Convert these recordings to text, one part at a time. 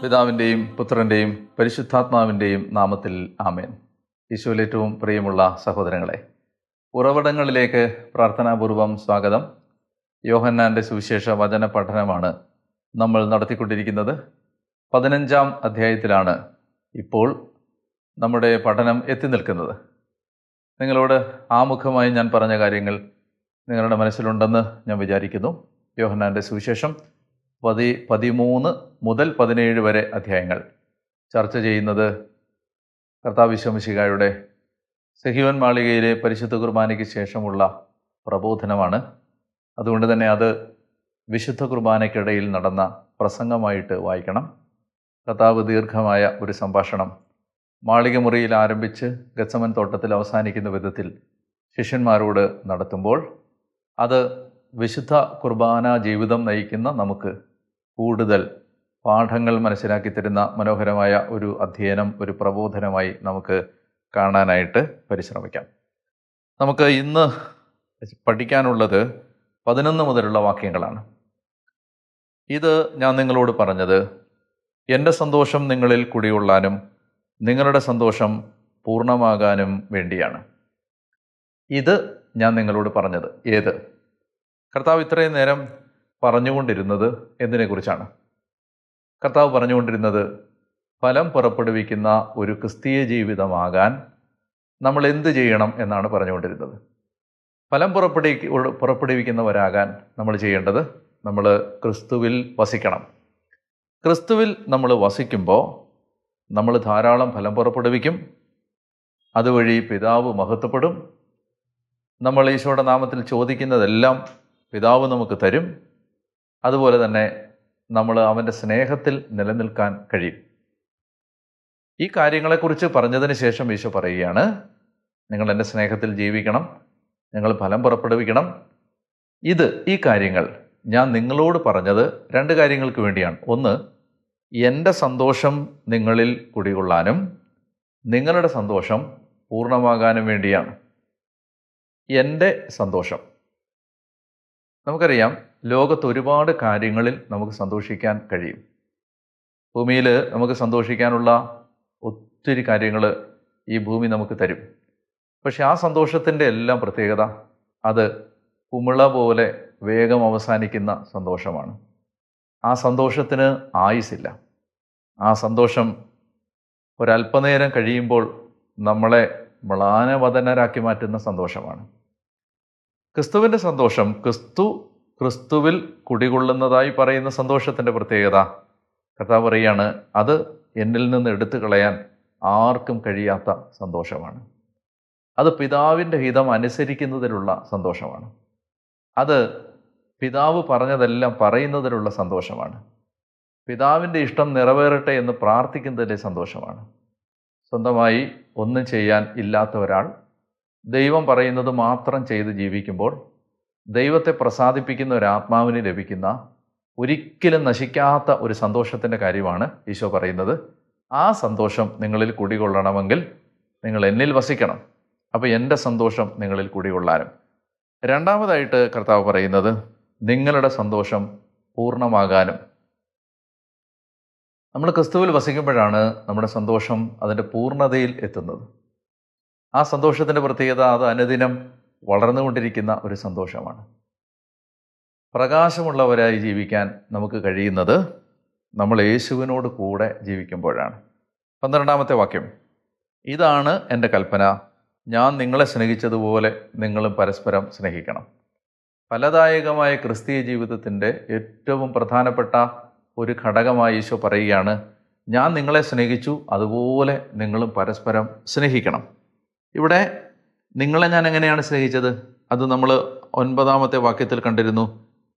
പിതാവിൻ്റെയും പുത്രൻ്റെയും പരിശുദ്ധാത്മാവിൻ്റെയും നാമത്തിൽ ആമേൻ. ഈശോയിൽ ഏറ്റവും പ്രിയമുള്ള സഹോദരങ്ങളെ, ഉറവിടങ്ങളിലേക്ക് പ്രാർത്ഥനാപൂർവം സ്വാഗതം. യോഹന്നാൻ്റെ സുവിശേഷ വചന പഠനമാണ് നമ്മൾ നടത്തിക്കൊണ്ടിരിക്കുന്നത്. 15-ാം അധ്യായത്തിലാണ് ഇപ്പോൾ നമ്മുടെ പഠനം എത്തി നിൽക്കുന്നത്. നിങ്ങളോട് ആമുഖമായി ഞാൻ പറഞ്ഞ കാര്യങ്ങൾ നിങ്ങളുടെ മനസ്സിലുണ്ടെന്ന് ഞാൻ വിചാരിക്കുന്നു. യോഹന്നാൻ്റെ സുവിശേഷം 13 മുതൽ 17 വരെ അധ്യായങ്ങൾ ചർച്ച ചെയ്യുന്നത് കർത്താവ് ഈശോ മിശിഹായുടെ സെഹിയോൻ മാളികയിലെ പരിശുദ്ധ കുർബാനയ്ക്ക് ശേഷമുള്ള പ്രബോധനമാണ്. അതുകൊണ്ട് തന്നെ അത് വിശുദ്ധ കുർബാനയ്ക്കിടയിൽ നടന്ന പ്രസംഗമായിട്ട് വായിക്കണം. കർത്താവ് ദീർഘമായ ഒരു സംഭാഷണം മാളിക മുറിയിൽ ആരംഭിച്ച് ഗത്സമൻ തോട്ടത്തിൽ അവസാനിക്കുന്ന വിധത്തിൽ ശിഷ്യന്മാരോട് നടത്തുമ്പോൾ അത് വിശുദ്ധ കുർബാന ജീവിതം നയിക്കുന്ന നമുക്ക് കൂടുതൽ പാഠങ്ങൾ മനസ്സിലാക്കി തരുന്ന മനോഹരമായ ഒരു അധ്യയനം, ഒരു പ്രബോധനമായി നമുക്ക് കാണാനായിട്ട് പരിശ്രമിക്കാം. നമുക്ക് ഇന്ന് പഠിക്കാനുള്ളത് 11 മുതലുള്ള വാക്യങ്ങളാണ്. ഇത് ഞാൻ നിങ്ങളോട് പറഞ്ഞത് എൻ്റെ സന്തോഷം നിങ്ങളിൽ കുടികൊള്ളാനും നിങ്ങളുടെ സന്തോഷം പൂർണ്ണമാകാനും വേണ്ടിയാണ്. ഇത് ഞാൻ നിങ്ങളോട് പറഞ്ഞത് ഏത്? കർത്താവ് ഇത്രയും നേരം പറഞ്ഞുകൊണ്ടിരുന്നത് എന്തിനെക്കുറിച്ചാണ്? കർത്താവ് പറഞ്ഞുകൊണ്ടിരുന്നത് ഫലം പുറപ്പെടുവിക്കുന്ന ഒരു ക്രിസ്തീയ ജീവിതമാകാൻ നമ്മൾ എന്ത് ചെയ്യണം എന്നാണ് പറഞ്ഞുകൊണ്ടിരുന്നത്. ഫലം പുറപ്പെടുവിക്കുന്നവരാകാൻ നമ്മൾ ചെയ്യേണ്ടത്, നമ്മൾ ക്രിസ്തുവിൽ വസിക്കണം. ക്രിസ്തുവിൽ നമ്മൾ വസിക്കുമ്പോൾ നമ്മൾ ധാരാളം ഫലം പുറപ്പെടുവിക്കും. അതുവഴി പിതാവ് മഹത്വപ്പെടും. നമ്മൾ ഈശോയുടെ നാമത്തിൽ ചോദിക്കുന്നതെല്ലാം പിതാവ് നമുക്ക് തരും. അതുപോലെ തന്നെ നമ്മൾ അവൻ്റെ സ്നേഹത്തിൽ നിലനിൽക്കാൻ കഴിയും. ഈ കാര്യങ്ങളെക്കുറിച്ച് പറഞ്ഞതിന് ശേഷം ഈശോ പറയുകയാണ്, നിങ്ങൾ എൻ്റെ സ്നേഹത്തിൽ ജീവിക്കണം, നിങ്ങൾ ഫലം പുറപ്പെടുവിക്കണം. ഈ കാര്യങ്ങൾ ഞാൻ നിങ്ങളോട് പറഞ്ഞത് 2 കാര്യങ്ങൾക്ക് വേണ്ടിയാണ്. ഒന്ന്, എൻ്റെ സന്തോഷം നിങ്ങളിൽ കുടികൊള്ളാനും നിങ്ങളുടെ സന്തോഷം പൂർണ്ണമാകാനും വേണ്ടിയാണ്. എൻ്റെ സന്തോഷം. നമുക്കറിയാം, ലോകത്ത് ഒരുപാട് കാര്യങ്ങളിൽ നമുക്ക് സന്തോഷിക്കാൻ കഴിയും. ഭൂമിയിൽ നമുക്ക് സന്തോഷിക്കാനുള്ള ഒത്തിരി കാര്യങ്ങൾ ഈ ഭൂമി നമുക്ക് തരും. പക്ഷെ ആ സന്തോഷത്തിൻ്റെ എല്ലാം പ്രത്യേകത, അത് കുമിള പോലെ വേഗം അവസാനിക്കുന്ന സന്തോഷമാണ്. ആ സന്തോഷത്തിന് ആയുസില്ല. ആ സന്തോഷം ഒരല്പനേരം കഴിയുമ്പോൾ നമ്മളെ മ്ലാനവദനരാക്കി മാറ്റുന്ന സന്തോഷമാണ്. ക്രിസ്തുവിൻ്റെ സന്തോഷം, ക്രിസ്തുവിൽ കുടികൊള്ളുന്നതായി പറയുന്ന സന്തോഷത്തിൻ്റെ പ്രത്യേകത കർത്താവ് പറയുകയാണ്, അത് എന്നിൽ നിന്ന് എടുത്തു കളയാൻ ആർക്കും കഴിയാത്ത സന്തോഷമാണ്. അത് പിതാവിൻ്റെ ഹിതം അനുസരിക്കുന്നതിലുള്ള സന്തോഷമാണ്. അത് പിതാവ് പറഞ്ഞതെല്ലാം പറയുന്നതിലുള്ള സന്തോഷമാണ്. പിതാവിൻ്റെ ഇഷ്ടം നിറവേറട്ടെ എന്ന് പ്രാർത്ഥിക്കുന്നതിൻ്റെ സന്തോഷമാണ്. സ്വന്തമായി ഒന്നും ചെയ്യാൻ ഇല്ലാത്ത ഒരാൾ ദൈവം പറയുന്നത് മാത്രം ചെയ്ത് ജീവിക്കുമ്പോൾ ദൈവത്തെ പ്രസാദിപ്പിക്കുന്ന ഒരു ആത്മാവിന് ലഭിക്കുന്ന ഒരിക്കലും നശിക്കാത്ത ഒരു സന്തോഷത്തിൻ്റെ കാര്യമാണ് ഈശോ പറയുന്നത്. ആ സന്തോഷം നിങ്ങളിൽ കുടികൊള്ളണമെങ്കിൽ നിങ്ങൾ എന്നിൽ വസിക്കണം. അപ്പോൾ എൻ്റെ സന്തോഷം നിങ്ങളിൽ കുടികൊള്ളാനും. രണ്ടാമതായിട്ട് കർത്താവ് പറയുന്നത് നിങ്ങളുടെ സന്തോഷം പൂർണ്ണമാകാനും. നമ്മൾ ക്രിസ്തുവിൽ വസിക്കുമ്പോഴാണ് നമ്മുടെ സന്തോഷം അതിൻ്റെ പൂർണ്ണതയിൽ എത്തുന്നത്. ആ സന്തോഷത്തിൻ്റെ പ്രത്യേകത, അത് അനുദിനം വളർന്നുകൊണ്ടിരിക്കുന്ന ഒരു സന്തോഷമാണ്. പ്രകാശമുള്ളവരായി ജീവിക്കാൻ നമുക്ക് കഴിയുന്നത് നമ്മൾ യേശുവിനോട് കൂടെ ജീവിക്കുമ്പോഴാണ്. 12-ാമത്തെ വാക്യം, ഇതാണ് എൻ്റെ കൽപ്പന, ഞാൻ നിങ്ങളെ സ്നേഹിച്ചതുപോലെ നിങ്ങളും പരസ്പരം സ്നേഹിക്കണം. ഫലദായകമായ ക്രിസ്തീയ ജീവിതത്തിൻ്റെ ഏറ്റവും പ്രധാനപ്പെട്ട ഒരു ഘടകമായി ഈശോ പറയുകയാണ്, ഞാൻ നിങ്ങളെ സ്നേഹിച്ചു, അതുപോലെ നിങ്ങളും പരസ്പരം സ്നേഹിക്കണം. ഇവിടെ നിങ്ങളെ ഞാൻ എങ്ങനെയാണ് സ്നേഹിച്ചത്? അത് നമ്മൾ 9-ാമത്തെ വാക്യത്തിൽ കണ്ടിരുന്നു.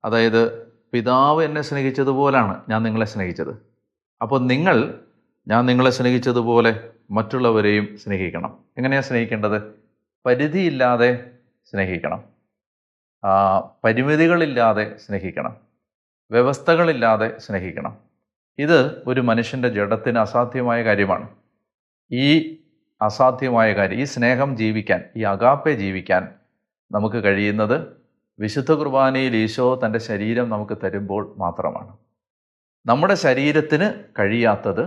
അതായത് പിതാവ് എന്നെ സ്നേഹിച്ചതുപോലാണ് ഞാൻ നിങ്ങളെ സ്നേഹിച്ചത്. അപ്പോൾ ഞാൻ നിങ്ങളെ സ്നേഹിച്ചതുപോലെ മറ്റുള്ളവരെയും സ്നേഹിക്കണം. എങ്ങനെയാണ് സ്നേഹിക്കേണ്ടത്? പരിധിയില്ലാതെ സ്നേഹിക്കണം, പരിമിതികളില്ലാതെ സ്നേഹിക്കണം, വ്യവസ്ഥകളില്ലാതെ സ്നേഹിക്കണം. ഇത് ഒരു മനുഷ്യൻ്റെ ജഡത്തിന് അസാധ്യമായ കാര്യമാണ്. ഈ അസാധ്യമായ കാര്യം, ഈ സ്നേഹം ജീവിക്കാൻ, ഈ അഗാപ്പെ ജീവിക്കാൻ നമുക്ക് കഴിയുന്നത് വിശുദ്ധ കുർബാനയിൽ ഈശോ തൻ്റെ ശരീരം നമുക്ക് തരുമ്പോൾ മാത്രമാണ്. നമ്മുടെ ശരീരത്തിന് കഴിയാത്തത്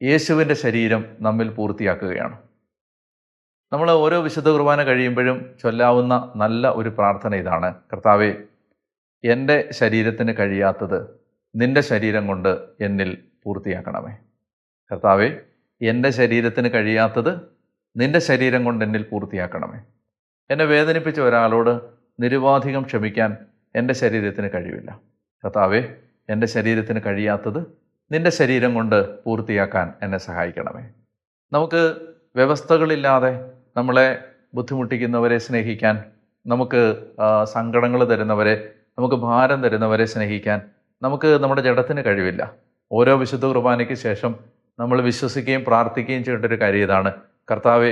യേശുവിൻ്റെ ശരീരം നമ്മിൽ പൂർത്തിയാക്കുകയാണ്. നമ്മൾ ഓരോ വിശുദ്ധ കുർബാന കഴിയുമ്പോഴും ചൊല്ലാവുന്ന നല്ല ഒരു പ്രാർത്ഥന ഇതാണ്: കർത്താവേ, എൻ്റെ ശരീരത്തിന് കഴിയാത്തത് നിൻ്റെ ശരീരം കൊണ്ട് എന്നിൽ പൂർത്തിയാക്കണമേ. കർത്താവേ, എൻ്റെ ശരീരത്തിന് കഴിയാത്തത് നിൻ്റെ ശരീരം കൊണ്ട് എന്നിൽ പൂർത്തിയാക്കണമേ. എന്നെ വേദനിപ്പിച്ച ഒരാളോട് നിരുപാധികം ക്ഷമിക്കാൻ എൻ്റെ ശരീരത്തിന് കഴിവില്ല. കർത്താവേ, എൻ്റെ ശരീരത്തിന് കഴിയാത്തത് നിൻ്റെ ശരീരം കൊണ്ട് പൂർത്തിയാക്കാൻ എന്നെ സഹായിക്കണമേ. നമുക്ക് വ്യവസ്ഥകളില്ലാതെ നമ്മളെ ബുദ്ധിമുട്ടിക്കുന്നവരെ സ്നേഹിക്കാൻ, നമുക്ക് സങ്കടങ്ങൾ തരുന്നവരെ, നമുക്ക് ഭാരം തരുന്നവരെ സ്നേഹിക്കാൻ നമുക്ക് നമ്മുടെ ജഡത്തിന് കഴിവില്ല. ഓരോ വിശുദ്ധ കുർബാനയ്ക്ക് ശേഷം നമ്മൾ വിശ്വസിക്കുകയും പ്രാർത്ഥിക്കുകയും ചെയ്യേണ്ട ഒരു കാര്യം ഇതാണ്: കർത്താവെ,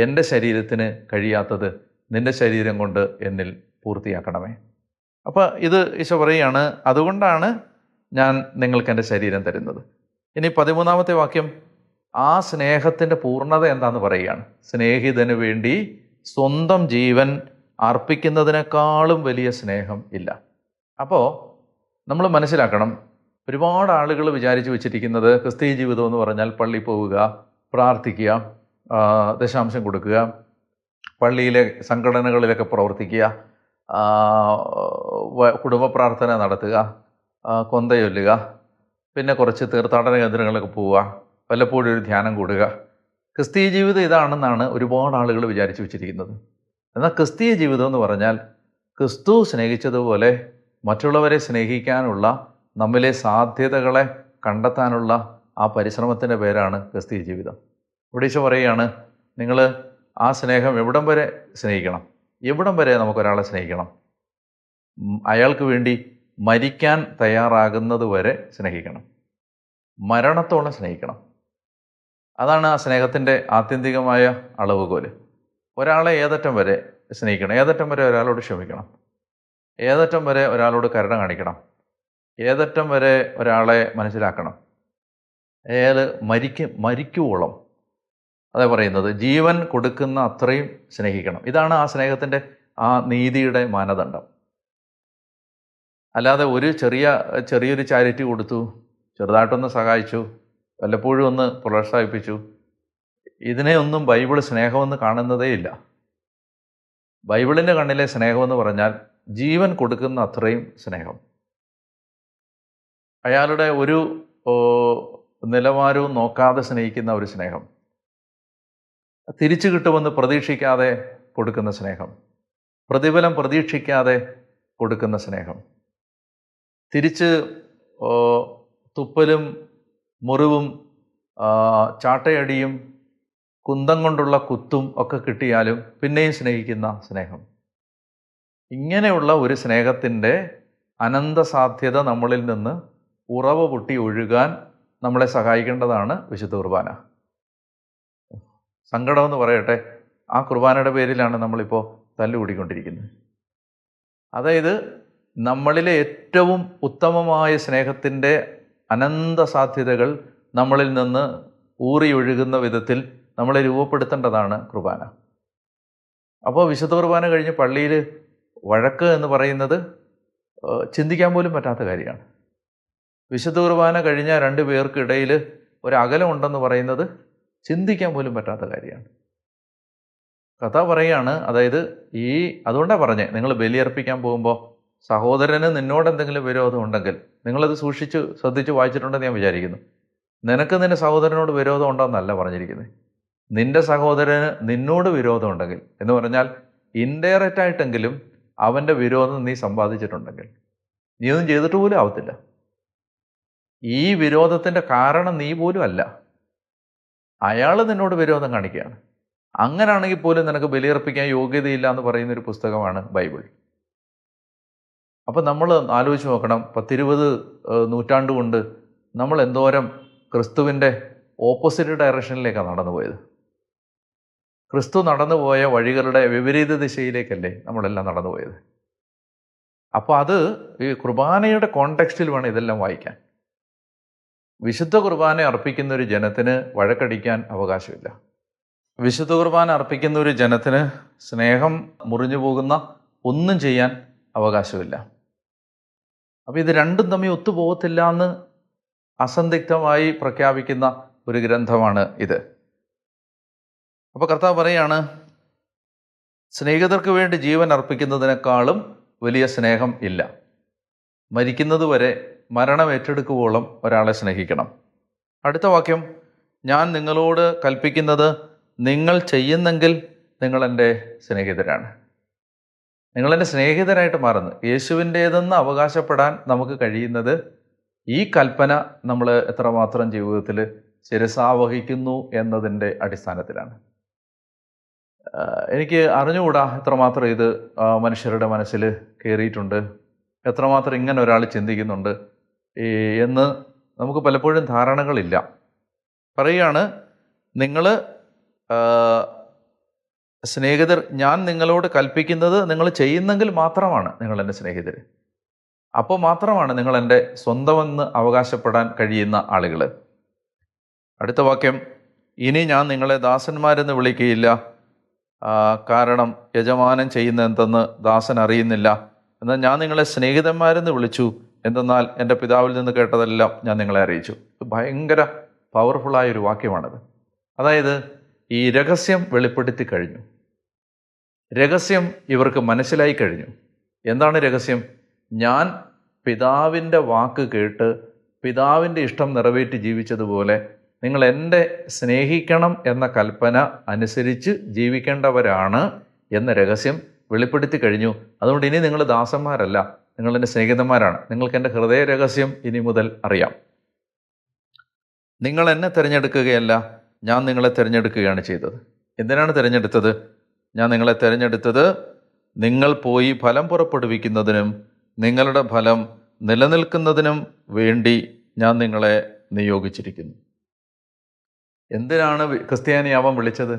എൻ്റെ ശരീരത്തിന് കഴിയാത്തത് നിൻ്റെ ശരീരം കൊണ്ട് എന്നിൽ പൂർത്തിയാക്കണമേ. അപ്പോൾ ഇത് ഈശോ പറയുകയാണ്, അതുകൊണ്ടാണ് ഞാൻ നിങ്ങൾക്ക് എൻ്റെ ശരീരം തരുന്നത്. ഇനി 13-ാമത്തെ വാക്യം ആ സ്നേഹത്തിൻ്റെ പൂർണ്ണത എന്താണെന്ന് പറയുകയാണ്. സ്നേഹിതന് വേണ്ടി സ്വന്തം ജീവൻ അർപ്പിക്കുന്നതിനേക്കാളും വലിയ സ്നേഹം ഇല്ല. അപ്പോൾ നമ്മൾ മനസ്സിലാക്കണം, ഒരുപാട് ആളുകൾ വിചാരിച്ചു വെച്ചിരിക്കുന്നത് ക്രിസ്തീയ ജീവിതം എന്ന് പറഞ്ഞാൽ പള്ളിയിൽ പോവുക, പ്രാർത്ഥിക്കുക, ദശാംശം കൊടുക്കുക, പള്ളിയിലെ സംഘടനകളിലൊക്കെ പ്രവർത്തിക്കുക, കുടുംബ പ്രാർത്ഥന നടത്തുക, കൊന്തയൊല്ലുക, പിന്നെ കുറച്ച് തീർത്ഥാടന കേന്ദ്രങ്ങളിലൊക്കെ പോവുക, വല്ലപ്പോഴും ഒരു ധ്യാനം കൂടുക. ക്രിസ്തീയ ജീവിതം ഇതാണെന്നാണ് ഒരുപാട് ആളുകൾ വിചാരിച്ചു വെച്ചിരിക്കുന്നത്. എന്നാൽ ക്രിസ്തീയ ജീവിതം എന്ന് പറഞ്ഞാൽ ക്രിസ്തു സ്നേഹിച്ചതുപോലെ മറ്റുള്ളവരെ സ്നേഹിക്കാനുള്ള നമ്മിലെ സാധ്യതകളെ കണ്ടെത്താനുള്ള ആ പരിശ്രമത്തിൻ്റെ പേരാണ് ക്രിസ്തീയ ജീവിതം. ഇവിടെ ഈശോ പറയുകയാണ്, നിങ്ങൾ ആ സ്നേഹം എവിടം വരെ സ്നേഹിക്കണം, എവിടം വരെ നമുക്കൊരാളെ സ്നേഹിക്കണം? അയാൾക്ക് വേണ്ടി മരിക്കാൻ തയ്യാറാകുന്നത് വരെ സ്നേഹിക്കണം, മരണത്തോളം സ്നേഹിക്കണം. അതാണ് ആ സ്നേഹത്തിൻ്റെ ആത്യന്തികമായ അളവുകോല്. ഒരാളെ ഏതറ്റം വരെ സ്നേഹിക്കണം, ഏതറ്റം വരെ ഒരാളോട് ക്ഷമിക്കണം, ഏതറ്റം വരെ ഒരാളോട് കരുണ കാണിക്കണം, ഏതറ്റം വരെ ഒരാളെ മനസ്സിലാക്കണം, അയാൾ മരിക്കുവോളം, അതേ പറയുന്നത്, ജീവൻ കൊടുക്കുന്ന അത്രയും സ്നേഹിക്കണം. ഇതാണ് ആ സ്നേഹത്തിൻ്റെ ആ നീതിയുടെ മാനദണ്ഡം. അല്ലാതെ ഒരു ചെറിയൊരു ചാരിറ്റി കൊടുത്തു, ചെറുതായിട്ടൊന്ന് സഹായിച്ചു, വല്ലപ്പോഴും ഒന്ന് പ്രോത്സാഹിപ്പിച്ചു, ഇതിനെ ഒന്നും ബൈബിൾ സ്നേഹമെന്ന് കാണുന്നതേ ഇല്ല. ബൈബിളിൻ്റെ കണ്ണിലെ സ്നേഹമെന്ന് പറഞ്ഞാൽ ജീവൻ കൊടുക്കുന്ന അത്രയും സ്നേഹം. അയാളുടെ ഒരു നിലവാരവും നോക്കാതെ സ്നേഹിക്കുന്ന ഒരു സ്നേഹം, തിരിച്ചു കിട്ടുമെന്ന് പ്രതീക്ഷിക്കാതെ കൊടുക്കുന്ന സ്നേഹം, പ്രതിഫലം പ്രതീക്ഷിക്കാതെ കൊടുക്കുന്ന സ്നേഹം, തിരിച്ച് തുപ്പലും മുറിവും ചാട്ടയടിയും കുന്തം കൊണ്ടുള്ള കുത്തും ഒക്കെ കിട്ടിയാലും പിന്നെയും സ്നേഹിക്കുന്ന സ്നേഹം. ഇങ്ങനെയുള്ള ഒരു സ്നേഹത്തിൻ്റെ അനന്ത സാധ്യത നമ്മളിൽ നിന്ന് ഉറവ പൊട്ടി ഒഴുകാൻ നമ്മളെ സഹായിക്കേണ്ടതാണ് വിശുദ്ധ കുർബാന. സങ്കടമെന്ന് പറയട്ടെ, ആ കുർബാനയുടെ പേരിലാണ് നമ്മളിപ്പോൾ തല്ലുകൂടിക്കൊണ്ടിരിക്കുന്നത്. അതായത് നമ്മളിലെ ഏറ്റവും ഉത്തമമായ സ്നേഹത്തിൻ്റെ അനന്ത സാധ്യതകൾ നമ്മളിൽ നിന്ന് ഊറിയൊഴുകുന്ന വിധത്തിൽ നമ്മളെ രൂപപ്പെടുത്തേണ്ടതാണ് കുർബാന. അപ്പോൾ വിശുദ്ധ കുർബാന കഴിഞ്ഞ് പള്ളിയിൽ വഴക്ക് എന്ന് പറയുന്നത് ചിന്തിക്കാൻ പോലും പറ്റാത്ത കാര്യമാണ്. വിശുദ്ധ കുർബാന കഴിഞ്ഞ 2 പേർക്കിടയിൽ ഒരകലമുണ്ടെന്ന് പറയുന്നത് ചിന്തിക്കാൻ പോലും പറ്റാത്ത കാര്യമാണ്. കഥ പറയുകയാണ്, അതായത് അതുകൊണ്ടാണ് പറഞ്ഞേ, നിങ്ങൾ ബലിയർപ്പിക്കാൻ പോകുമ്പോൾ സഹോദരന് നിന്നോട് എന്തെങ്കിലും വിരോധം ഉണ്ടെങ്കിൽ, നിങ്ങളത് ശ്രദ്ധിച്ച് വായിച്ചിട്ടുണ്ടെന്ന് ഞാൻ വിചാരിക്കുന്നു. നിനക്ക് നിൻ്റെ സഹോദരനോട് വിരോധം ഉണ്ടോയെന്നല്ല പറഞ്ഞിരിക്കുന്നത്. നിൻ്റെ സഹോദരന് നിന്നോട് വിരോധം ഉണ്ടെങ്കിൽ എന്ന് പറഞ്ഞാൽ ഇൻഡയറക്റ്റ് ആയിട്ടെങ്കിലും അവൻ്റെ വിരോധം നീ സമ്പാദിച്ചിട്ടുണ്ടെങ്കിൽ, നീ ഒന്നും ചെയ്തിട്ട് പോലും ആവത്തില്ല. ഈ വിരോധത്തിൻ്റെ കാരണം നീ പോലും അല്ല, അയാൾ നിന്നോട് വിരോധം കാണിക്കുകയാണ്. അങ്ങനാണെങ്കിൽ പോലും നിനക്ക് ബലിയർപ്പിക്കാൻ യോഗ്യതയില്ല എന്ന് പറയുന്നൊരു പുസ്തകമാണ് ബൈബിൾ. അപ്പം നമ്മൾ ആലോചിച്ച് നോക്കണം, 10-20 നൂറ്റാണ്ട് കൊണ്ട് നമ്മൾ എന്തോരം ക്രിസ്തുവിൻ്റെ ഓപ്പോസിറ്റ് ഡയറക്ഷനിലേക്കാണ് നടന്നുപോയത്. ക്രിസ്തു നടന്നുപോയ വഴികളുടെ വിപരീത ദിശയിലേക്കല്ലേ നമ്മളെല്ലാം നടന്നുപോയത്. അപ്പോൾ അത് ഈ കുർബാനയുടെ കോണ്ടെക്സ്റ്റിൽ വേണം ഇതെല്ലാം വായിക്കാൻ. വിശുദ്ധ കുർബാന അർപ്പിക്കുന്ന ഒരു ജനത്തിന് വഴക്കടിക്കാൻ അവകാശമില്ല. വിശുദ്ധ കുർബാന അർപ്പിക്കുന്ന ഒരു ജനത്തിന് സ്നേഹം മുറിഞ്ഞു പോകുന്ന ഒന്നും ചെയ്യാൻ അവകാശമില്ല. അപ്പോൾ ഇത് രണ്ടും തമ്മിൽ ഒത്തുപോകത്തില്ല എന്ന് അസന്ദിഗ്ധമായി പ്രഖ്യാപിക്കുന്ന ഒരു ഗ്രന്ഥമാണ് ഇത്. അപ്പോൾ കർത്താവ് പറയാണ്, സ്നേഹിതർക്ക് വേണ്ടി ജീവൻ അർപ്പിക്കുന്നതിനേക്കാളും വലിയ സ്നേഹം ഇല്ല. മരിക്കുന്നത് വരെ, മരണം ഏറ്റെടുക്കുവോളം ഒരാളെ സ്നേഹിക്കണം. അടുത്ത വാക്യം, ഞാൻ നിങ്ങളോട് കൽപ്പിക്കുന്നത് നിങ്ങൾ ചെയ്യുന്നെങ്കിൽ നിങ്ങൾ എൻ്റെ സ്നേഹിതരാണ്. നിങ്ങളെൻ്റെ സ്നേഹിതരായിട്ട് മാറുന്നു. യേശുവിൻ്റേതെന്ന് അവകാശപ്പെടാൻ നമുക്ക് കഴിയുന്നത് ഈ കൽപ്പന നമ്മൾ എത്രമാത്രം ജീവിതത്തിൽ ശിരസാവഹിക്കുന്നു എന്നതിൻ്റെ അടിസ്ഥാനത്തിലാണ്. എനിക്ക് അറിഞ്ഞുകൂടാ എത്രമാത്രം ഇത് മനുഷ്യരുടെ മനസ്സിൽ കയറിയിട്ടുണ്ട്, എത്രമാത്രം ഇങ്ങനെ ഒരാൾ ചിന്തിക്കുന്നുണ്ട് എന്ന് നമുക്ക് പലപ്പോഴും ധാരണകളില്ല. പറയുകയാണ്, നിങ്ങൾ സ്നേഹിതർ, ഞാൻ നിങ്ങളോട് കൽപ്പിക്കുന്നത് നിങ്ങൾ ചെയ്യുന്നെങ്കിൽ മാത്രമാണ് നിങ്ങൾ എൻ്റെ സ്നേഹിതർ. അപ്പോൾ മാത്രമാണ് നിങ്ങൾ എൻ്റെ സ്വന്തമെന്ന് അവകാശപ്പെടാൻ കഴിയുന്ന ആളുകൾ. അടുത്ത വാക്യം, ഇനി ഞാൻ നിങ്ങളെ ദാസന്മാരെന്ന് വിളിക്കുകയില്ല, കാരണം യജമാനൻ ചെയ്യുന്ന എന്തെന്ന് ദാസൻ അറിയുന്നില്ല. എന്നാൽ ഞാൻ നിങ്ങളെ സ്നേഹിതന്മാരെന്ന് വിളിച്ചു, എന്തെന്നാൽ എൻ്റെ പിതാവിൽ നിന്ന് കേട്ടതെല്ലാം ഞാൻ നിങ്ങളെ അറിയിച്ചു. ഭയങ്കര പവർഫുള്ളായൊരു വാക്യമാണത്. അതായത് ഈ രഹസ്യം വെളിപ്പെടുത്തി കഴിഞ്ഞു, രഹസ്യം ഇവർക്ക് മനസ്സിലായി കഴിഞ്ഞു. എന്താണ് രഹസ്യം? ഞാൻ പിതാവിൻ്റെ വാക്ക് കേട്ട് പിതാവിൻ്റെ ഇഷ്ടം നിറവേറ്റി ജീവിച്ചതുപോലെ നിങ്ങൾ എൻ്റെ സ്നേഹിക്കണം എന്ന കൽപ്പന അനുസരിച്ച് ജീവിക്കേണ്ടവരാണ് എന്ന രഹസ്യം വെളിപ്പെടുത്തി കഴിഞ്ഞു. അതുകൊണ്ട് ഇനി നിങ്ങൾ ദാസന്മാരല്ല, നിങ്ങൾ എൻ്റെ സ്നേഹിതന്മാരാണ്. നിങ്ങൾക്ക് എൻ്റെ ഹൃദയ രഹസ്യം ഇനി മുതൽ അറിയാം. നിങ്ങൾ എന്നെ തിരഞ്ഞെടുക്കുകയല്ല, ഞാൻ നിങ്ങളെ തിരഞ്ഞെടുക്കുകയാണ് ചെയ്തത്. എന്തിനാണ് തിരഞ്ഞെടുത്തത്? ഞാൻ നിങ്ങളെ തിരഞ്ഞെടുത്തത് നിങ്ങൾ പോയി ഫലം പുറപ്പെടുവിക്കുന്നതിനും നിങ്ങളുടെ ഫലം നിലനിൽക്കുന്നതിനും വേണ്ടി ഞാൻ നിങ്ങളെ നിയോഗിച്ചിരിക്കുന്നു. എന്തിനാണ് ക്രിസ്ത്യാനിയാവാൻ വിളിച്ചത്?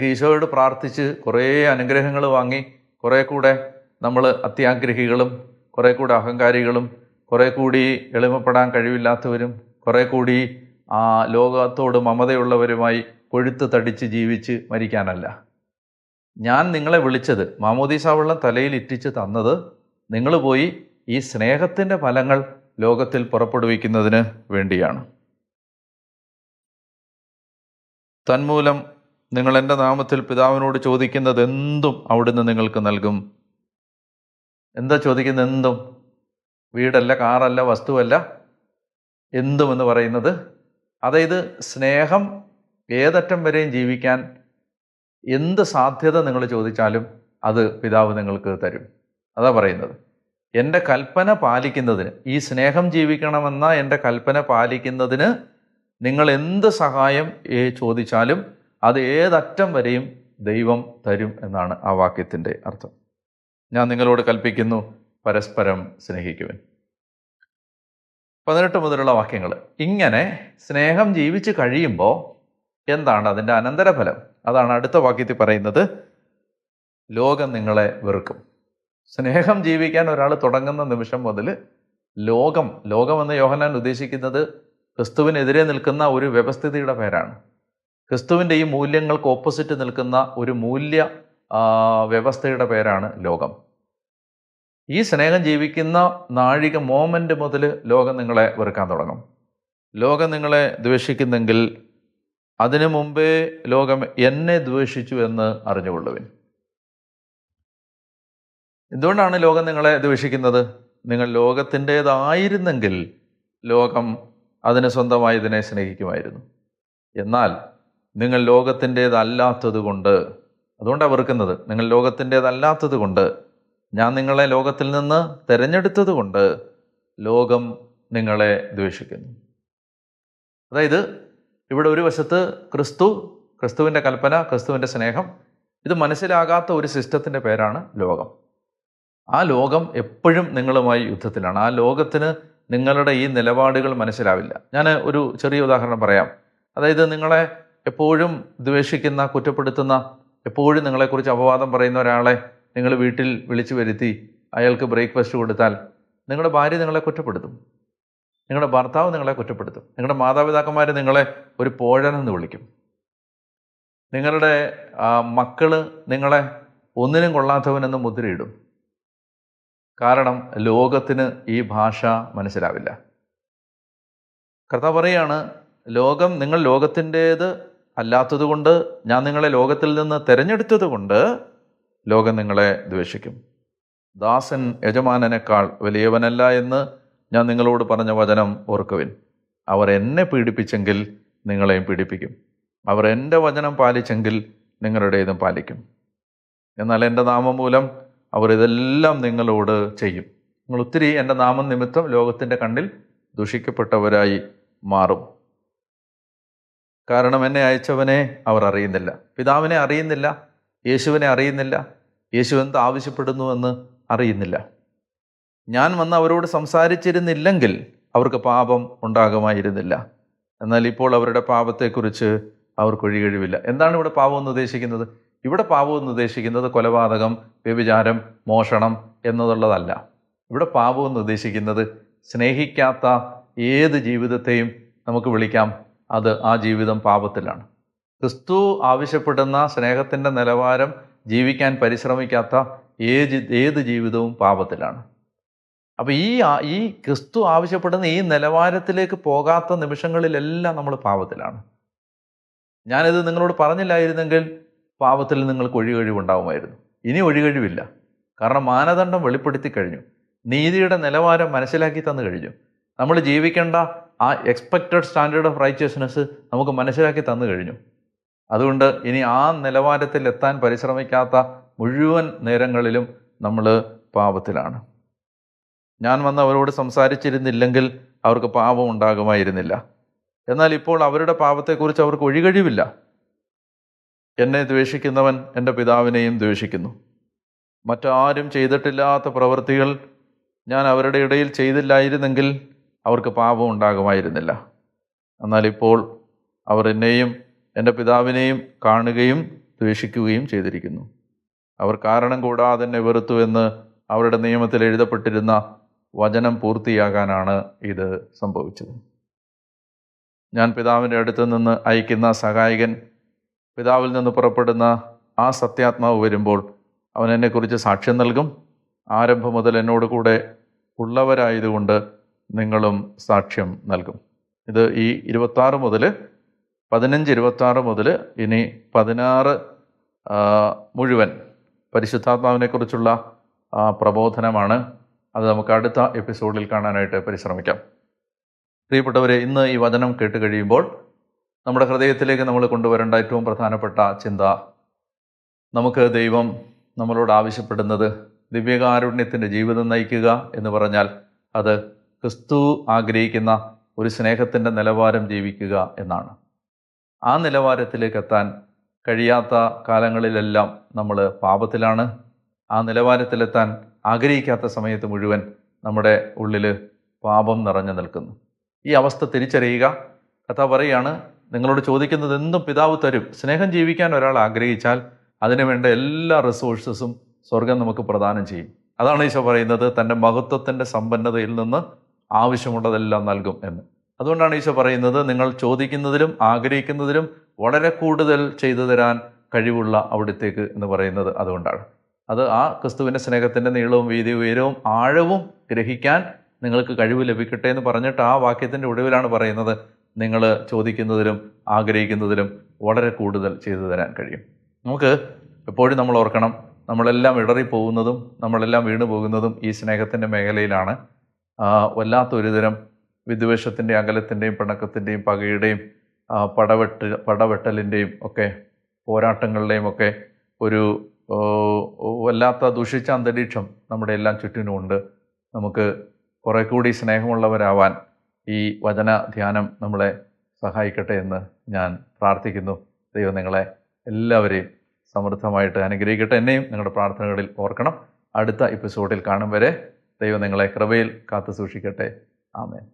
ഈശോയോട് പ്രാർത്ഥിച്ച് കുറേ അനുഗ്രഹങ്ങൾ വാങ്ങി, കുറേ കൂടെ നമ്മൾ അത്യാഗ്രഹികളും, കുറേ കൂടെ അഹങ്കാരികളും, കുറേ കൂടി എളിമപ്പെടാൻ കഴിവില്ലാത്തവരും, കുറേ കൂടി ലോകത്തോട് മമതയുള്ളവരുമായി കൊഴുത്ത് തടിച്ച് ജീവിച്ച് മരിക്കാനല്ല. ഞാൻ നിങ്ങളെ വിളിച്ചത്, മാമോദീസ വെള്ളം തലയിൽ ഇറ്റിച്ച് തന്നത്, നിങ്ങൾ പോയി ഈ സ്നേഹത്തിൻ്റെ ഫലങ്ങൾ ലോകത്തിൽ പുറപ്പെടുവിക്കുന്നതിന് വേണ്ടിയാണ്. തന്മൂലം നിങ്ങൾ എൻ്റെ നാമത്തിൽ പിതാവിനോട് ചോദിക്കുന്നത് എന്തും അവിടുന്ന് നിങ്ങൾക്ക് നൽകും. എന്താ ചോദിക്കുന്നത്? എന്തും. വീടല്ല, കാറല്ല, വസ്തുവല്ല, എന്തും എന്ന് പറയുന്നത്. അതായത് സ്നേഹം ഏതറ്റം വരെയും ജീവിക്കാൻ എന്ത് സാധ്യത നിങ്ങൾ ചോദിച്ചാലും അത് പിതാവ് നിങ്ങൾക്ക് തരും. അതാ പറയുന്നത്. എൻ്റെ കൽപ്പന പാലിക്കുന്നതിന്, ഈ സ്നേഹം ജീവിക്കണമെന്ന എൻ്റെ കൽപ്പന പാലിക്കുന്നതിന് നിങ്ങൾ എന്ത് സഹായം ചോദിച്ചാലും അത് ഏതറ്റം വരെയും ദൈവം തരും എന്നാണ് ആ വാക്യത്തിൻ്റെ അർത്ഥം. ഞാൻ നിങ്ങളോട് കൽപ്പിക്കുന്നു, പരസ്പരം സ്നേഹിക്കുവിൻ. 18 മുതലുള്ള വാക്യങ്ങൾ. ഇങ്ങനെ സ്നേഹം ജീവിച്ച് കഴിയുമ്പോൾ എന്താണ് അതിൻ്റെ അനന്തരഫലം? അതാണ് അടുത്ത വാക്യത്തിൽ പറയുന്നത്. ലോകം നിങ്ങളെ വെറുക്കും. സ്നേഹം ജീവിക്കാൻ ഒരാൾ തുടങ്ങുന്ന നിമിഷം മുതൽ ലോകമെന്ന് യോഹന്നാൻ ഉദ്ദേശിക്കുന്നത് ക്രിസ്തുവിനെതിരെ നിൽക്കുന്ന ഒരു വ്യവസ്ഥിതിയുടെ പേരാണ്. ക്രിസ്തുവിൻ്റെ ഈ മൂല്യങ്ങൾക്ക് ഓപ്പോസിറ്റ് നിൽക്കുന്ന ഒരു മൂല്യ വ്യവസ്ഥയുടെ പേരാണ് ലോകം. ഈ സ്നേഹം ജീവിക്കുന്ന നാഴിക മോമെൻ്റ് മുതൽ ലോകം നിങ്ങളെ വെറുക്കാൻ തുടങ്ങും. ലോകം നിങ്ങളെ ദ്വേഷിക്കുന്നെങ്കിൽ അതിനു മുമ്പേ ലോകം എന്നെ ദ്വേഷിച്ചു എന്ന് അറിഞ്ഞുകൊള്ളുവിൻ. എന്തുകൊണ്ടാണ് ലോകം നിങ്ങളെ ദ്വേഷിക്കുന്നത്? നിങ്ങൾ ലോകത്തിൻ്റേതായിരുന്നെങ്കിൽ ലോകം അതിന് സ്വന്തമായി ഇതിനെ സ്നേഹിക്കുമായിരുന്നു. എന്നാൽ നിങ്ങൾ ലോകത്തിൻ്റേതല്ലാത്തത് കൊണ്ട്, അതുകൊണ്ടാണ് വെറുക്കുന്നത്, നിങ്ങൾ ലോകത്തിൻ്റേതല്ലാത്തത് കൊണ്ട്, ഞാൻ നിങ്ങളെ ലോകത്തിൽ നിന്ന് തിരഞ്ഞെടുത്തത് കൊണ്ട് ലോകം നിങ്ങളെ ദ്വേഷിക്കുന്നു. അതായത് ഇവിടെ ഒരു വശത്ത് ക്രിസ്തുവിൻ്റെ കൽപ്പന, ക്രിസ്തുവിൻ്റെ സ്നേഹം, ഇത് മനസ്സിലാകാത്ത ഒരു സിസ്റ്റത്തിൻ്റെ പേരാണ് ലോകം. ആ ലോകം എപ്പോഴും നിങ്ങളുമായി യുദ്ധത്തിലാണ്. ആ ലോകത്തിന് നിങ്ങളുടെ ഈ നിലപാടുകൾ മനസ്സിലാവില്ല. ഞാൻ ഒരു ചെറിയ ഉദാഹരണം പറയാം. അതായത് നിങ്ങളെ എപ്പോഴും ദ്വേഷിക്കുന്ന, കുറ്റപ്പെടുത്തുന്ന, എപ്പോഴും നിങ്ങളെക്കുറിച്ച് അപവാദം പറയുന്ന ഒരാളെ നിങ്ങൾ വീട്ടിൽ വിളിച്ചു വരുത്തി അയാൾക്ക് ബ്രേക്ക്ഫാസ്റ്റ് കൊടുത്താൽ നിങ്ങളുടെ ഭാര്യ നിങ്ങളെ കുറ്റപ്പെടുത്തും, നിങ്ങളുടെ ഭർത്താവ് നിങ്ങളെ കുറ്റപ്പെടുത്തും, നിങ്ങളുടെ മാതാപിതാക്കന്മാർ നിങ്ങളെ ഒരു പോഴനെന്ന് വിളിക്കും, നിങ്ങളുടെ മക്കൾ നിങ്ങളെ ഒന്നിനും കൊള്ളാത്തവനെന്ന് മുദ്രയിടും. കാരണം ലോകത്തിന് ഈ ഭാഷ മനസ്സിലാവില്ല. കർത്താവ് പറയാണ്, നിങ്ങൾ ലോകത്തിൻ്റേത് അല്ലാത്തതുകൊണ്ട്, ഞാൻ നിങ്ങളെ ലോകത്തിൽ നിന്ന് തിരഞ്ഞെടുത്തത് കൊണ്ട് ലോകം നിങ്ങളെ ദ്വേഷിക്കും. ദാസൻ യജമാനനേക്കാൾ വലിയവനല്ല എന്ന് ഞാൻ നിങ്ങളോട് പറഞ്ഞ വചനം ഓർക്കുവിൻ. അവർ എന്നെ പീഡിപ്പിച്ചെങ്കിൽ നിങ്ങളെയും പീഡിപ്പിക്കും. അവർ എൻ്റെ വചനം പാലിച്ചെങ്കിൽ നിങ്ങളുടേതും പാലിക്കും. എന്നാൽ എൻ്റെ നാമം മൂലം അവർ ഇതെല്ലാം നിങ്ങളോട് ചെയ്യും. നിങ്ങൾ ഒത്തിരി എൻ്റെ നാമം നിമിത്തം ലോകത്തിൻ്റെ കണ്ണിൽ ദുഷിക്കപ്പെട്ടവരായി മാറും. കാരണം എന്നെ അയച്ചവനെ അവർ അറിയുന്നില്ല, പിതാവിനെ അറിയുന്നില്ല, യേശുവിനെ അറിയുന്നില്ല, യേശു എന്ത് ആവശ്യപ്പെടുന്നുവെന്ന് അറിയുന്നില്ല. ഞാൻ വന്ന് അവരോട് സംസാരിച്ചിരുന്നില്ലെങ്കിൽ അവർക്ക് പാപം ഉണ്ടാകുമായിരുന്നില്ല. എന്നാൽ ഇപ്പോൾ അവരുടെ പാപത്തെക്കുറിച്ച് അവർക്ക് ഒഴികഴിവില്ല. എന്താണ് ഇവിടെ പാപം എന്ന് ഉദ്ദേശിക്കുന്നത്? ഇവിടെ പാപം എന്ന് ഉദ്ദേശിക്കുന്നത് കൊലപാതകം, വ്യഭിചാരം, മോഷണം എന്നുള്ളതല്ല. ഇവിടെ പാപം എന്ന് ഉദ്ദേശിക്കുന്നത് സ്നേഹിക്കാത്ത ഏത് ജീവിതത്തെയും നമുക്ക് വിളിക്കാം, ആ ജീവിതം പാപത്തിലാണ്. ക്രിസ്തു ആവശ്യപ്പെടുന്ന സ്നേഹത്തിൻ്റെ നിലവാരം ജീവിക്കാൻ പരിശ്രമിക്കാത്ത ഏത് ജീവിതവും പാപത്തിലാണ്. അപ്പോൾ ഈ ക്രിസ്തു ആവശ്യപ്പെടുന്ന ഈ നിലവാരത്തിലേക്ക് പോകാത്ത നിമിഷങ്ങളിലെല്ലാം നമ്മൾ പാപത്തിലാണ്. ഞാനിത് നിങ്ങളോട് പറഞ്ഞില്ലായിരുന്നെങ്കിൽ പാപത്തിൽ നിങ്ങൾക്ക് ഒഴികഴിവുണ്ടാവുമായിരുന്നു. ഇനി ഒഴികഴിവില്ല. കാരണം മാനദണ്ഡം വെളിപ്പെടുത്തി കഴിഞ്ഞു. നീതിയുടെ നിലവാരം മനസ്സിലാക്കി തന്നു കഴിഞ്ഞു. നമ്മൾ ജീവിക്കേണ്ട ആ എക്സ്പെക്റ്റഡ് സ്റ്റാൻഡേർഡ് ഓഫ് റൈറ്റിയസ്നെസ് നമുക്ക് മനസ്സിലാക്കി തന്നു കഴിഞ്ഞു. അതുകൊണ്ട് ഇനി ആ നിലവാരത്തിൽ എത്താൻ പരിശ്രമിക്കാത്ത മുഴുവൻ നേരങ്ങളിലും നമ്മൾ പാപത്തിലാണ്. ഞാൻ വന്ന് അവരോട് സംസാരിച്ചിരുന്നില്ലെങ്കിൽ അവർക്ക് പാപം ഉണ്ടാകുമായിരുന്നില്ല. എന്നാൽ ഇപ്പോൾ അവരുടെ പാപത്തെക്കുറിച്ച് അവർക്ക് ഒഴികഴിവില്ല. എന്നെ ദ്വേഷിക്കുന്നവൻ എൻ്റെ പിതാവിനെയും ദ്വേഷിക്കുന്നു. മറ്റാരും ചെയ്തിട്ടില്ലാത്ത പ്രവൃത്തികൾ ഞാൻ അവരുടെ ഇടയിൽ ചെയ്തില്ലായിരുന്നെങ്കിൽ അവർക്ക് പാപം ഉണ്ടാകുമായിരുന്നില്ല. എന്നാൽ ഇപ്പോൾ അവർ എന്നെയും എൻ്റെ പിതാവിനെയും കാണുകയും ദ്വേഷിക്കുകയും ചെയ്തിരിക്കുന്നു. അവർ കാരണം കൂടാതെ എന്നെ വെറുത്തു എന്ന് അവരുടെ നിയമത്തിൽ എഴുതപ്പെട്ടിരുന്ന വചനം പൂർത്തിയാകാനാണ് ഇത് സംഭവിച്ചത്. ഞാൻ പിതാവിൻ്റെ അടുത്ത് നിന്ന് അയക്കുന്ന സഹായകൻ, പിതാവിൽ നിന്ന് പുറപ്പെടുന്ന ആ സത്യാത്മാവ് വരുമ്പോൾ അവൻ എന്നെക്കുറിച്ച് സാക്ഷ്യം നൽകും. ആരംഭം മുതൽ എന്നോട് കൂടെ ഉള്ളവരായതുകൊണ്ട് നിങ്ങളും സാക്ഷ്യം നൽകും. ഇത് ഈ 26 മുതൽ 15-26 മുതൽ ഇനി 16 മുഴുവൻ പരിശുദ്ധാത്മാവിനെക്കുറിച്ചുള്ള പ്രബോധനമാണ്. അത് നമുക്ക് അടുത്ത എപ്പിസോഡിൽ കാണാനായിട്ട് പരിശ്രമിക്കാം. പ്രിയപ്പെട്ടവരെ, ഇന്ന് ഈ വചനം കേട്ട് കഴിയുമ്പോൾ നമ്മുടെ ഹൃദയത്തിലേക്ക് നമ്മൾ കൊണ്ടുവരേണ്ട ഏറ്റവും പ്രധാനപ്പെട്ട ചിന്ത, നമുക്ക് ദൈവം നമ്മളോട് ആവശ്യപ്പെടുന്നത് ദിവ്യകാരുണ്യത്തിൻ്റെ ജീവിതം നയിക്കുക എന്ന് പറഞ്ഞാൽ അത് ക്രിസ്തു ആഗ്രഹിക്കുന്ന ഒരു സ്നേഹത്തിൻ്റെ നിലവാരം ജീവിക്കുക എന്നാണ്. ആ നിലവാരത്തിലേക്ക് എത്താൻ കഴിയാത്ത കാലങ്ങളിലെല്ലാം നമ്മൾ പാപത്തിലാണ്. ആ നിലവാരത്തിലെത്താൻ ആഗ്രഹിക്കാത്ത സമയത്ത് മുഴുവൻ നമ്മുടെ ഉള്ളിൽ പാപം നിറഞ്ഞു നിൽക്കുന്നു. ഈ അവസ്ഥ തിരിച്ചറിയുക. കർത്താവ് പറയുകയാണ്, നിങ്ങളോട് ചോദിക്കുന്നത് എന്തും പിതാവ് തരും. സ്നേഹം ജീവിക്കാൻ ഒരാൾ ആഗ്രഹിച്ചാൽ അതിനുവേണ്ട എല്ലാ റിസോഴ്സസും സ്വർഗം നമുക്ക് പ്രദാനം ചെയ്യും. അതാണ് ഈശോ പറയുന്നത്, തൻ്റെ മഹത്വത്തിൻ്റെ സമ്പന്നതയിൽ നിന്ന് ആവശ്യമുള്ളതെല്ലാം നൽകും എന്ന്. അതുകൊണ്ടാണ് ഈശോ പറയുന്നത്, നിങ്ങൾ ചോദിക്കുന്നതിലും ആഗ്രഹിക്കുന്നതിലും വളരെ കൂടുതൽ ചെയ്തു തരാൻ കഴിവുള്ള അവിടുത്തേക്ക് എന്ന് പറയുന്നത് അതുകൊണ്ടാണ്. അത് ആ ക്രിസ്തുവിൻ്റെ സ്നേഹത്തിൻ്റെ നീളവും വീതിയും ഉയരവും ആഴവും ഗ്രഹിക്കാൻ നിങ്ങൾക്ക് കഴിവ് ലഭിക്കട്ടെ എന്ന് പറഞ്ഞിട്ട് ആ വാക്യത്തിൻ്റെ ഒടുവിലാണ് പറയുന്നത്, നിങ്ങൾ ചോദിക്കുന്നതിലും ആഗ്രഹിക്കുന്നതിലും വളരെ കൂടുതൽ ചെയ്തു തരാൻ കഴിയും. നമുക്ക് എപ്പോഴും നമ്മൾ ഓർക്കണം, നമ്മളെല്ലാം ഇടറിപ്പോകുന്നതും നമ്മളെല്ലാം വീണു പോകുന്നതും ഈ സ്നേഹത്തിൻ്റെ മേഖലയിലാണ്. വല്ലാത്തൊരുതരം വിദ്വേഷത്തിൻ്റെ, അകലത്തിൻ്റെയും പിണക്കത്തിൻ്റെയും പകയുടെയും പടവെട്ടലിൻ്റെയും ഒക്കെ പോരാട്ടങ്ങളുടെയും ഒക്കെ ഒരു വല്ലാത്ത ദുഷിച്ച അന്തരീക്ഷം നമ്മുടെ എല്ലാം ചുറ്റിനുമുണ്ട്. നമുക്ക് കുറെ കൂടി സ്നേഹമുള്ളവരാവാൻ ഈ വചന ധ്യാനം നമ്മളെ സഹായിക്കട്ടെ എന്ന് ഞാൻ പ്രാർത്ഥിക്കുന്നു. ദൈവം നിങ്ങളെ എല്ലാവരെയും സമൃദ്ധമായിട്ട് അനുഗ്രഹിക്കട്ടെ. എന്നെയും നിങ്ങളുടെ പ്രാർത്ഥനകളിൽ ഓർക്കണം. അടുത്ത എപ്പിസോഡിൽ കാണും വരെ ദൈവം നിങ്ങളെ കൃപയിൽ കാത്തു സൂക്ഷിക്കട്ടെ. ആമേൻ.